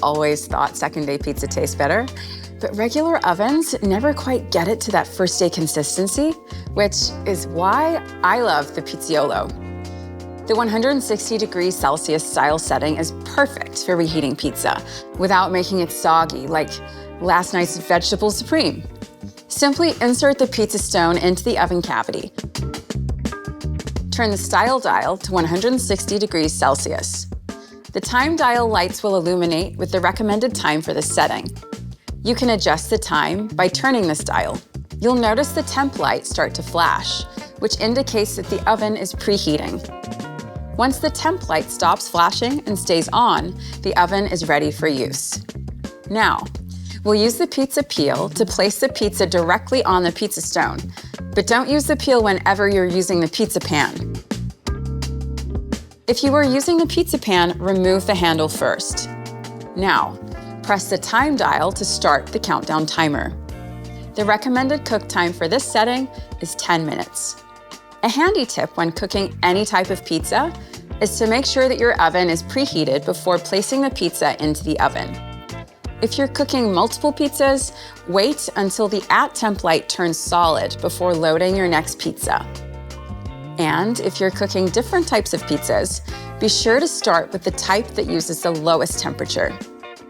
always thought second-day pizza tastes better, but regular ovens never quite get it to that first-day consistency, which is why I love the Pizzaiolo. The 160 Celsius style setting is perfect for reheating pizza without making it soggy like last night's vegetable supreme. Simply insert the pizza stone into the oven cavity. Turn the style dial to 160 Celsius. The time dial lights will illuminate with the recommended time for this setting. You can adjust the time by turning this dial. You'll notice the temp light start to flash, which indicates that the oven is preheating. Once the temp light stops flashing and stays on, the oven is ready for use. Now, we'll use the pizza peel to place the pizza directly on the pizza stone, but don't use the peel whenever you're using the pizza pan. If you are using the pizza pan, remove the handle first. Now, press the time dial to start the countdown timer. The recommended cook time for this setting is 10 minutes. A handy tip when cooking any type of pizza is to make sure that your oven is preheated before placing the pizza into the oven. If you're cooking multiple pizzas, wait until the At Temp light turns solid before loading your next pizza. And if you're cooking different types of pizzas, be sure to start with the type that uses the lowest temperature.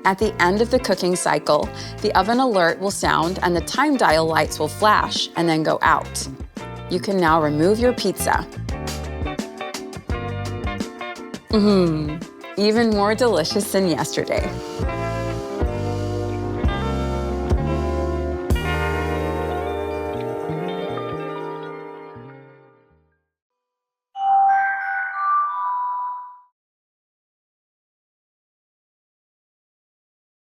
At the end of the cooking cycle, the oven alert will sound and the time dial lights will flash and then go out. You can now remove your pizza. Even more delicious than yesterday.